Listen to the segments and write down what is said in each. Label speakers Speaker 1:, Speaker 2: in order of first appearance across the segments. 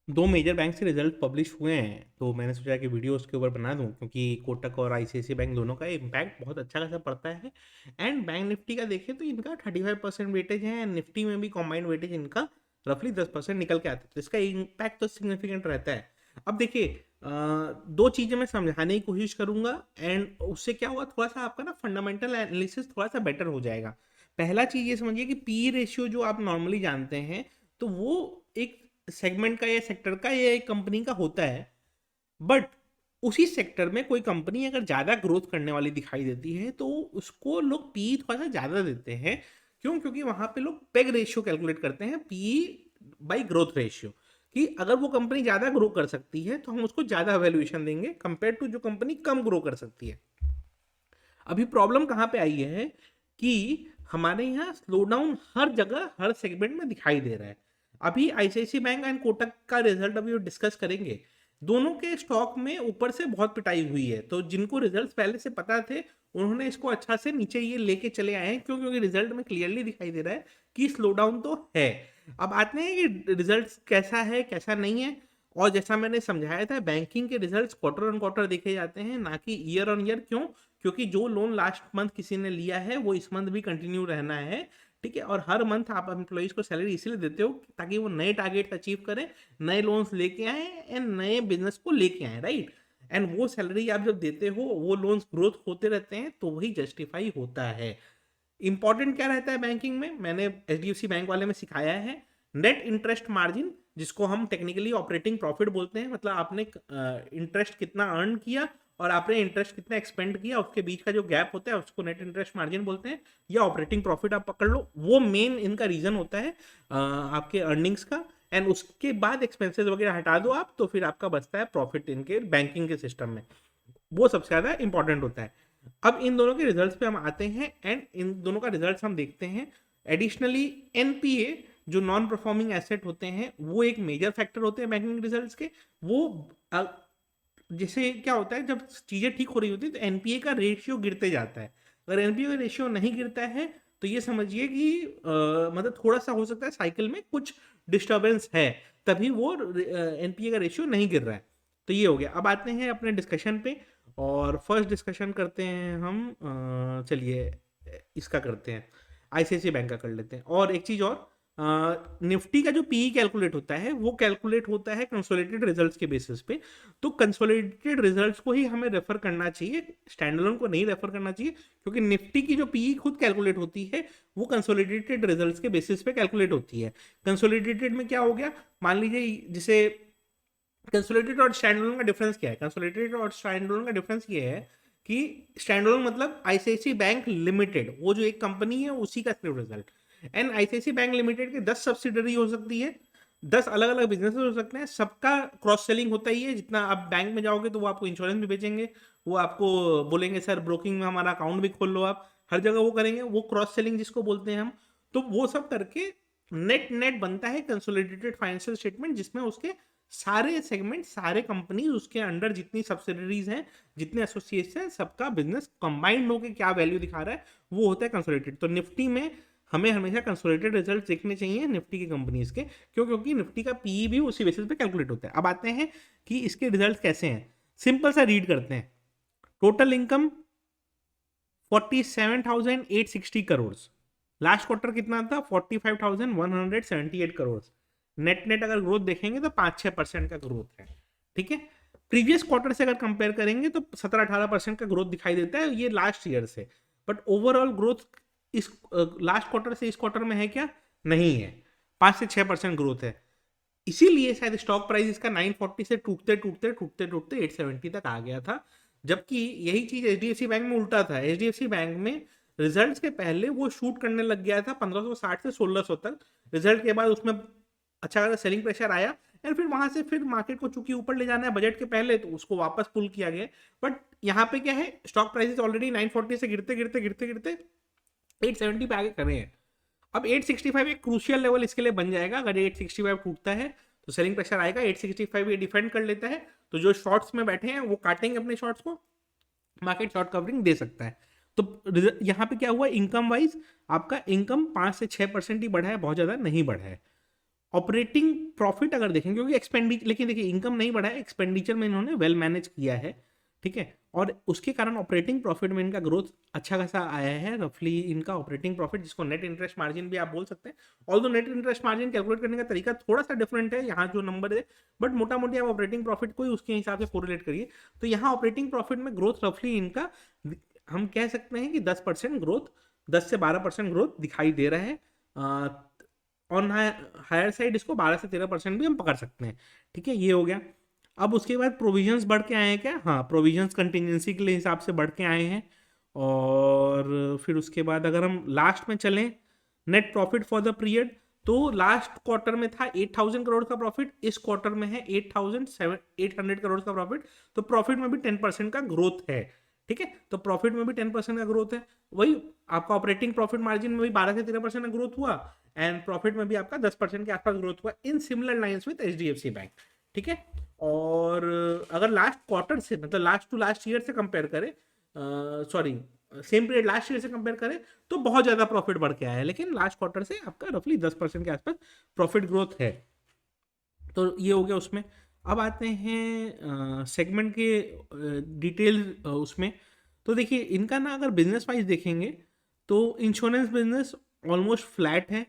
Speaker 1: दो major bank से result publish हुए हैं, तो मैंने सोचा कि वीडियो उसके ऊपर बना दूं, क्योंकि कोटक और आईसीआईसी बैंक दोनों का इम्पैक्ट बहुत अच्छा खासा पड़ता है। एंड बैंक निफ्टी का देखें तो इनका 35% वेटेज है, एंड निफ्टी में भी कॉम्बाइंड वेटेज इनका रफली 10% निकल के आता है, तो इसका इम्पैक्ट तो सिग्निफिकेंट रहता है। अब देखिए, दो चीज़ें मैं समझाने की कोशिश करूंगा, एंड उससे क्या होगा, थोड़ा सा आपका ना फंडामेंटल एनालिसिस थोड़ा सा बेटर हो जाएगा। पहला चीज़ ये समझिए कि पी रेशियो जो आप नॉर्मली जानते हैं, तो वो एक सेगमेंट का या सेक्टर का या एक कंपनी का होता है। बट उसी सेक्टर में कोई कंपनी अगर ज़्यादा ग्रोथ करने वाली दिखाई देती है, तो उसको लोग पी थोड़ा सा ज़्यादा देते हैं। क्यों? क्योंकि वहां पे लोग पेग रेशियो कैलकुलेट करते हैं, पी बाई ग्रोथ रेशियो, कि अगर वो कंपनी ज़्यादा ग्रो कर सकती है तो हम उसको ज़्यादा वैल्यूएशन देंगे कंपेयर टू जो कंपनी कम ग्रो कर सकती है। अभी प्रॉब्लम कहाँ पे आई है कि हमारे यहाँ स्लो डाउन हर जगह हर सेगमेंट में दिखाई दे रहा है। अभी आईसीआईसी बैंक एंड कोटक का रिजल्ट अभी डिस्कस करेंगे। दोनों के स्टॉक में ऊपर से बहुत पिटाई हुई है, तो जिनको रिजल्ट्स पहले से पता थे उन्होंने इसको अच्छा से नीचे ये लेके चले आए हैं। क्यों? क्योंकि रिजल्ट में क्लियरली दिखाई दे रहा है कि स्लो डाउन तो है। अब आते हैं कि रिजल्ट्स कैसा है कैसा नहीं है। और जैसा मैंने समझाया था, बैंकिंग के रिजल्ट्स क्वार्टर ऑन क्वार्टर देखे जाते हैं, ना कि ईयर ऑन ईयर। क्यों? क्योंकि जो लोन लास्ट मंथ किसी ने लिया है वो इस मंथ भी कंटिन्यू रहना है। ठीक है, और हर मंथ आप एम्प्लॉइज को सैलरी इसीलिए देते हो ताकि वो नए टारगेट अचीव करें, नए लोन्स लेके आए एंड नए बिजनेस को लेके आए, राइट। एंड वो सैलरी आप जब देते हो, वो लोन्स ग्रोथ होते रहते हैं, तो वही जस्टिफाई होता है। इंपॉर्टेंट क्या रहता है बैंकिंग में, मैंने एचडीएफसी बैंक वाले में सिखाया है। नेट इंटरेस्ट मार्जिन, जिसको हम टेक्निकली ऑपरेटिंग प्रॉफिट बोलते हैं, मतलब आपने इंटरेस्ट कितना अर्न किया और आपने इंटरेस्ट कितना एक्सपेंड किया, उसके बीच का जो गैप होता है उसको नेट इंटरेस्ट मार्जिन बोलते हैं, या ऑपरेटिंग प्रॉफिट आप पकड़ लो। वो मेन इनका रीजन होता है आपके अर्निंग्स का। एंड उसके बाद एक्सपेंसेस वगैरह हटा दो आप, तो फिर आपका बचता है प्रॉफिट इनके बैंकिंग के सिस्टम में। वो सबसे ज़्यादा इंपॉर्टेंट होता है। अब इन दोनों के रिजल्ट्स पे हम आते हैं, एंड इन दोनों का रिजल्ट्स हम देखते हैं। एडिशनली एनपीए, जो नॉन परफॉर्मिंग एसेट होते हैं, वो एक मेजर फैक्टर होते हैं बैंकिंग रिजल्ट्स के। वो जैसे क्या होता है, जब चीज़ें ठीक हो रही होती है तो एनपीए का रेशियो गिरते जाता है। अगर एनपीए का रेशियो नहीं गिरता है तो ये समझिए कि मतलब थोड़ा सा हो सकता है साइकिल में कुछ डिस्टर्बेंस है, तभी वो एनपीए का रेशियो नहीं गिर रहा है। तो ये हो गया। अब आते हैं अपने डिस्कशन पे, और फर्स्ट डिस्कशन करते हैं हम, चलिए इसका करते हैं, आईसीआईसी बैंक का कर लेते हैं। और एक चीज़ और, निफ्टी का जो पीई कैलकुलेट होता है वो कैलकुलेट होता है कंसोलिडेटेड रिजल्ट्स के बेसिस पे। तो कंसोलिडेटेड रिजल्ट्स को ही हमें रेफर करना चाहिए, स्टैंडअलोन को नहीं रेफर करना चाहिए, क्योंकि निफ्टी की जो पीई खुद कैलकुलेट होती है वो कंसोलिडेटेड रिजल्ट्स के बेसिस पे कैलकुलेट होती है। कंसोलिडेटेड में क्या हो गया, मान लीजिए जिसे कंसोलिडेटेड और स्टैंडअलोन का डिफरेंस क्या है, कंसोलिडेटेड और स्टैंडअलोन का डिफरेंस ये है कि स्टैंडअलोन मतलब आईसीआईसी बैंक लिमिटेड, वो जो एक कंपनी है उसी का सिर्फ result. And ICICI bank limited के 10 सब्सिडरी हो सकती है, 10 अलग अलग बिजनेस हो सकते हैं, सबका क्रॉस सेलिंग होता ही है। जितना आप बैंक में जाओगे तो वो आपको इंश्योरेंस भी बेचेंगे, वो आपको बोलेंगे सर ब्रोकिंग में हमारा अकाउंट भी खोल लो आप, हर जगह वो करेंगे, वो क्रॉस सेलिंग जिसको बोलते हैं हम। तो वो सब करके नेट नेट बनता है कंसोलिडेटेड फाइनेंशियल स्टेटमेंट, जिसमें उसके सारे सेगमेंट, सारे कंपनी, उसके अंडर जितनी सब्सिडरीज हैं, जितने एसोसिएट्स हैं, सबका बिजनेस कंबाइंड होकर क्या वैल्यू दिखा रहा है, वो होता है कंसोलिडेटेड। तो निफ्टी में हमें हमेशा कंसोलिडेटेड रिजल्ट देखने चाहिए निफ्टी की कंपनीज के। क्यों? क्योंकि निफ्टी का पीई भी उसी बेसिस पे कैलकुलेट होता है। अब आते हैं कि इसके रिजल्ट कैसे हैं, सिंपल सा रीड करते हैं। Total income 47,860 crore, last quarter कितना था 45,178 करोड़। नेट नेट अगर ग्रोथ देखेंगे तो 5-6% का ग्रोथ है। ठीक है, प्रीवियस क्वार्टर से अगर कंपेयर करेंगे तो 17-18% का ग्रोथ दिखाई देता है, ये लास्ट ईयर से। बट ओवरऑल ग्रोथ इस लास्ट क्वार्टर से इस क्वार्टर में है क्या? नहीं है, 5 से 6% ग्रोथ है। इसीलिए शायद स्टॉक प्राइस इसका 940 से टूटते टूटते टूटते टूटते 870 तक आ गया था। जबकि यही चीज एचडीएफसी बैंक में उल्टा था। एचडीएफसी बैंक में रिजल्ट्स के पहले वो शूट करने लग गया था 1560 से 1600 तक। रिजल्ट के बाद उसमें अच्छा खासा सेलिंग प्रेशर आया, और फिर वहां से फिर मार्केट को चूंकि ऊपर ले जाना है बजट के पहले, तो उसको वापस पुल किया गया। बट यहाँ पे क्या है, स्टॉक प्राइसेस ऑलरेडी 940 से गिरते गिरते गिरते गिरते 870 पे आगे करे हैं। अब 865 एक क्रूशियल लेवल इसके लिए बन जाएगा। अगर 865 टूटता है तो सेलिंग प्रेशर आएगा, 865 ये डिफेंड कर लेता है, तो जो शॉर्ट्स में बैठे हैं वो काटेंगे अपने शॉर्ट्स को, मार्केट शॉर्ट कवरिंग दे सकता है। तो यहाँ पे क्या हुआ, इनकम वाइज आपका इनकम 5 से 6% ही बढ़ा है, बहुत ज़्यादा नहीं बढ़ा है। ऑपरेटिंग प्रॉफिट अगर देखें, क्योंकि एक्सपेंडिचर, लेकिन देखिए इनकम नहीं बढ़ा है, एक्सपेंडिचर में इन्होंने वेल मैनेज किया है, ठीक है, और उसके कारण ऑपरेटिंग प्रॉफिट में इनका ग्रोथ अच्छा खासा आया है। रफली इनका ऑपरेटिंग प्रॉफिट, जिसको नेट इंटरेस्ट मार्जिन भी आप बोल सकते हैं, although net interest margin calculate करने का तरीका थोड़ा सा डिफरेंट है यहाँ जो नंबर है, बट मोटा मोटी आप ऑपरेटिंग प्रॉफिट को ही उसके हिसाब से कोरिलेट करिए। तो यहाँ ऑपरेटिंग प्रॉफिट में ग्रोथ रफली इनका, हम कह सकते हैं कि 10% ग्रोथ, 10 से 12% ग्रोथ दिखाई दे रहा है। ऑन हायर साइड इसको 12 से 13% भी हम पकड़ सकते हैं, ठीक है, ये हो गया। अब उसके बाद प्रोविजंस बढ़ के आए हैं क्या? हाँ, प्रोविजंस कंटिजेंसी के लिए हिसाब से बढ़ के आए हैं। और फिर उसके बाद अगर हम लास्ट में चलें, net profit for the period, तो लास्ट क्वार्टर में था 8,000 करोड़ का प्रॉफिट, इस क्वार्टर में है 8,800 करोड़ का प्रॉफिट। तो प्रॉफिट में भी 10% का ग्रोथ है, ठीक है, तो प्रॉफिट में भी 10% का ग्रोथ है। वही आपका ऑपरेटिंग प्रॉफिट मार्जिन में भी 12 से 13% का ग्रोथ हुआ, एंड प्रॉफिट में भी आपका 10% के आसपास ग्रोथ हुआ, in similar lines with HDFC bank, ठीक है। और अगर लास्ट क्वार्टर से, मतलब लास्ट टू लास्ट ईयर से कंपेयर करें, sorry same period last year से कंपेयर करें, तो बहुत ज़्यादा प्रॉफिट बढ़ के आया है, लेकिन लास्ट क्वार्टर से आपका रफली 10% के आसपास प्रॉफिट ग्रोथ है। तो ये हो गया उसमें। अब आते हैं सेगमेंट के डिटेल उसमें। तो देखिए इनका ना, अगर बिजनेस वाइज देखेंगे तो इंश्योरेंस बिजनेस ऑलमोस्ट फ्लैट है,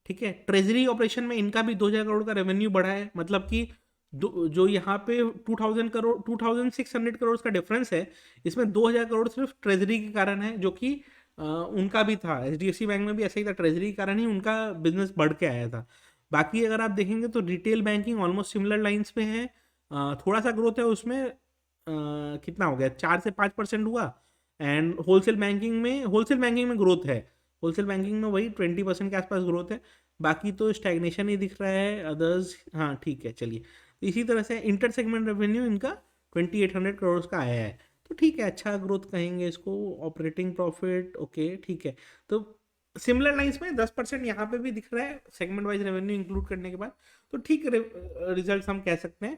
Speaker 1: ठीक है। ट्रेजरी ऑपरेशन में इनका भी 2,000 करोड़ का रेवेन्यू बढ़ा है, मतलब कि जो यहाँ पे 2,000 करोड़ 2,600 करोड़ का डिफरेंस है, इसमें 2,000 करोड़ सिर्फ ट्रेजरी के कारण है, जो कि उनका भी था, एचडीएफसी बैंक में भी ऐसा ही था, ट्रेजरी के कारण ही उनका बिजनेस बढ़ के आया था। बाकी अगर आप देखेंगे तो retail banking almost similar lines पे है, थोड़ा सा ग्रोथ है उसमें, कितना हो गया, 4 से 5% हुआ। एंड होलसेल बैंकिंग में ग्रोथ है, होलसेल बैंकिंग में वही 20% के आसपास ग्रोथ है। बाकी तो स्टैग्नेशन ही दिख रहा है, अदर्स हाँ ठीक है चलिए। तो इसी तरह से इंटर सेगमेंट रेवेन्यू इनका 2,800 करोड़ का आया है, तो ठीक है, अच्छा ग्रोथ कहेंगे इसको। ऑपरेटिंग प्रॉफिट ओके ठीक है, तो सिमिलर लाइंस में 10% यहाँ पे भी दिख रहा है सेगमेंट वाइज रेवेन्यू इंक्लूड करने के बाद, तो ठीक रिजल्ट हम कह सकते हैं।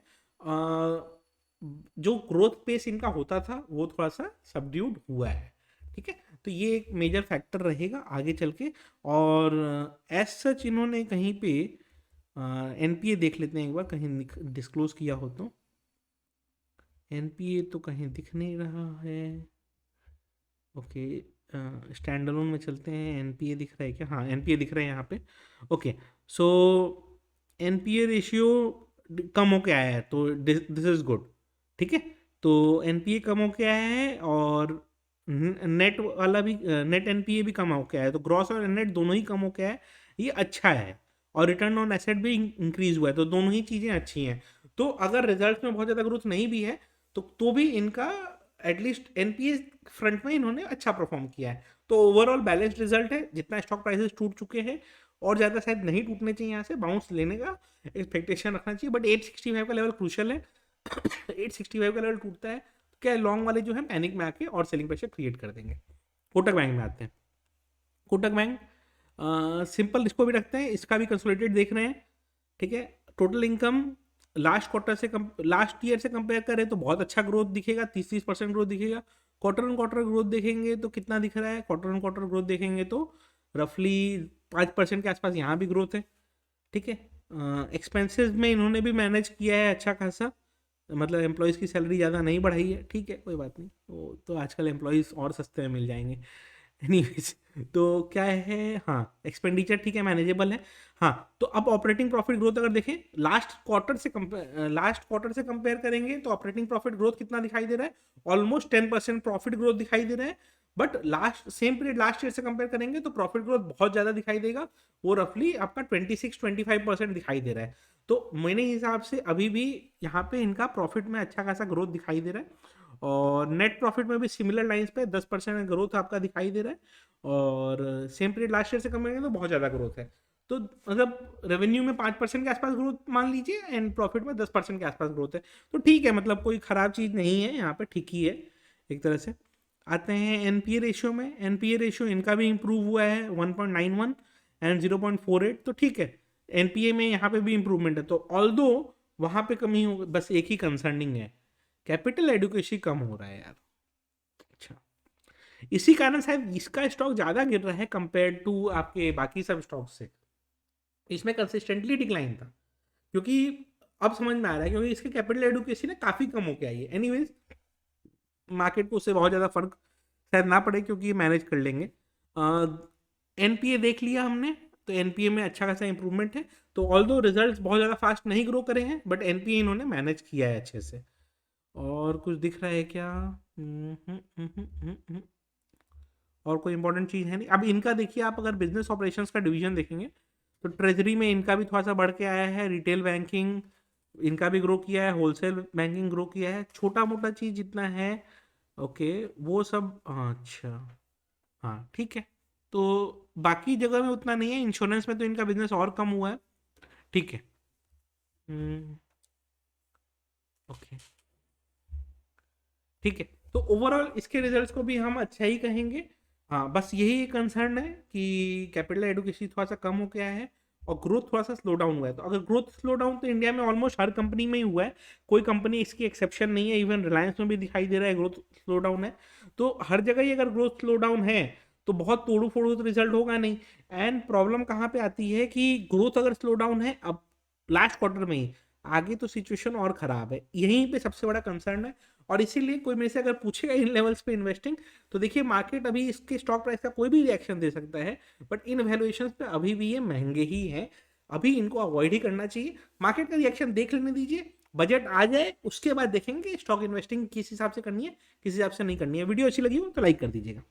Speaker 1: जो ग्रोथ पेस इनका होता था वो थोड़ा सा सबड्यूड हुआ है, ठीक है, तो ये एक मेजर फैक्टर रहेगा आगे चल के। और एज सच इन्होंने कहीं पे एनपीए देख लेते हैं एक बार, कहीं डिस्क्लोज किया हो तो। एनपीए तो कहीं दिख नहीं रहा है, ओके, स्टैंड अलोन में चलते हैं, एनपीए दिख रहा है क्या? हाँ एनपीए दिख रहा है यहाँ पे, ओके। सो एनपीए रेशियो कम होके आया है, तो दिस इज गुड, ठीक है। तो एनपीए कम होके आया है, और नेट वाला भी, नेट एनपीए भी कम होके आया है, तो ग्रॉस और नेट दोनों ही कम होके आया है, ये अच्छा है। और रिटर्न ऑन एसेट भी इंक्रीज हुआ है, तो दोनों ही चीज़ें अच्छी हैं। तो अगर रिजल्ट में बहुत ज़्यादा ग्रोथ नहीं भी है, तो भी इनका एटलीस्ट एनपीए फ्रंट में इन्होंने अच्छा परफॉर्म किया है। तो ओवरऑल बैलेंस्ड रिजल्ट है, जितना स्टॉक प्राइसेस टूट चुके हैं और ज़्यादा शायद नहीं टूटने चाहिए, यहाँ से बाउंस लेने का एक्सपेक्टेशन रखना चाहिए, बट 865 का लेवल क्रूशल है। 865 का लेवल टूटता है तो क्या लॉन्ग वाले जो है पैनिक में आके और सेलिंग प्रेशर क्रिएट कर देंगे। कोटक बैंक में आते हैं। कोटक बैंक सिंपल इसको भी रखते हैं, इसका भी कंसोलिडेटेड देख रहे हैं, ठीक है। टोटल इनकम लास्ट ईयर से कंपेयर करें तो बहुत अच्छा ग्रोथ दिखेगा, 30% ग्रोथ दिखेगा। क्वार्टर ऑन क्वार्टर ग्रोथ देखेंगे तो कितना दिख रहा है? क्वार्टर ऑन क्वार्टर ग्रोथ देखेंगे तो रफली 5% के आसपास यहाँ भी ग्रोथ है, ठीक है। एक्सपेंसेस में इन्होंने भी मैनेज किया है अच्छा खासा, मतलब एम्प्लॉयज़ की सैलरी ज़्यादा नहीं बढ़ाई है, ठीक है, कोई बात नहीं, वो तो आजकल एम्प्लॉयज़ और सस्ते में मिल जाएंगे। एनीवेज, तो क्या है, हाँ एक्सपेंडिचर ठीक है, मैनेजेबल है। हाँ, तो अब ऑपरेटिंग प्रॉफिट ग्रोथ अगर देखें लास्ट क्वार्टर से कंपेयर करेंगे तो ऑपरेटिंग प्रॉफिट ग्रोथ कितना दिखाई दे रहा है? ऑलमोस्ट 10% प्रॉफिट ग्रोथ दिखाई दे रहा है। But same period last year से कंपेयर करेंगे तो प्रॉफिट ग्रोथ बहुत ज़्यादा दिखाई देगा, वो रफली आपका 26-25% दिखाई दे रहा है। तो मेरे हिसाब से अभी भी यहाँ पे इनका प्रॉफिट में अच्छा खासा ग्रोथ दिखाई दे रहा है, और नेट प्रॉफिट में भी सिमिलर लाइंस पे 10% ग्रोथ आपका दिखाई दे रहा है, और सेम पीरियड लास्ट ईयर से कंपेयर करें तो बहुत ज़्यादा ग्रोथ है। तो मतलब रेवेन्यू में 5% के आसपास ग्रोथ मान लीजिए, एंड प्रॉफिट में 10% के आसपास ग्रोथ है, तो ठीक है, मतलब कोई ख़राब चीज़ नहीं है यहाँ पे, ठीक ही है एक तरह से। आते हैं एनपीए रेशियो में। एनपीए रेशियो इनका भी इंप्रूव हुआ है, 1.91 एंड 0.48, तो ठीक है, एनपीए में यहाँ पे भी इंप्रूवमेंट है। तो ऑल्दो वहाँ पे कमी हो, बस एक ही कंसर्निंग है, कैपिटल एडुकेशन कम हो रहा है यार। अच्छा, इसी कारण शायद इसका स्टॉक ज़्यादा गिर रहा है कंपेयर टू आपके बाकी सब स्टॉक से। इसमें कंसिस्टेंटली डिक्लाइन था, क्योंकि अब समझ में आ रहा है क्योंकि इसके कैपिटल एडुकेसी ना काफ़ी कम होके आई है। एनीवेज मार्केट को उससे बहुत ज़्यादा फर्क शायद ना पड़े क्योंकि ये मैनेज कर लेंगे। एनपीए देख लिया हमने, तो एनपीए में अच्छा खासा इंप्रूवमेंट है। तो ऑल्दो रिजल्ट्स बहुत ज़्यादा फास्ट नहीं ग्रो करे हैं, बट एनपीए इन्होंने मैनेज किया है अच्छे से। और कुछ दिख रहा है क्या? और कोई इंपॉर्टेंट चीज़ है नहीं। अब इनका देखिए, आप अगर बिजनेस ऑपरेशंस का डिवीजन देखेंगे तो ट्रेजरी में इनका भी थोड़ा सा बढ़ के आया है, रिटेल बैंकिंग इनका भी ग्रो किया है, होलसेल बैंकिंग ग्रो किया है, छोटा मोटा चीज़ जितना है ओके वो सब। हाँ अच्छा, हाँ ठीक है। तो बाकी जगह में उतना नहीं है, इंश्योरेंस में तो इनका बिजनेस और कम हुआ है। ठीक है। ओके ठीक है। तो ओवरऑल इसके रिजल्ट्स को भी हम अच्छा ही कहेंगे। हाँ बस यही कंसर्न है कि कैपिटल एडुकेसी थोड़ा सा कम हो गया है और ग्रोथ थोड़ा सा स्लो डाउन हुआ है। तो अगर ग्रोथ स्लो डाउन तो इंडिया में ऑलमोस्ट हर कंपनी में ही हुआ है, कोई कंपनी इसकी एक्सेप्शन नहीं है। इवन रिलायंस में भी दिखाई दे रहा है ग्रोथ स्लो डाउन है। तो हर जगह ही अगर ग्रोथ स्लो डाउन है तो बहुत तोड़ू फोड़ू तो रिजल्ट होगा नहीं। एंड प्रॉब्लम कहाँ पे आती है कि ग्रोथ अगर स्लो डाउन है अब लास्ट क्वार्टर में ही, आगे तो सिचुएशन और खराब है। यहीं पे सबसे बड़ा कंसर्न है। और इसीलिए कोई मेरे से अगर पूछेगा इन लेवल्स पे इन्वेस्टिंग, तो देखिए मार्केट अभी इसके स्टॉक प्राइस का कोई भी रिएक्शन दे सकता है, बट इन वैल्यूएशंस पे अभी भी ये महंगे ही हैं। अभी इनको अवॉइड ही करना चाहिए। मार्केट का रिएक्शन देख लेने दीजिए, बजट आ जाए उसके बाद देखेंगे स्टॉक इन्वेस्टिंग किस हिसाब से करनी है, किस हिसाब से नहीं करनी है। वीडियो अच्छी लगी हो तो लाइक कर दीजिएगा।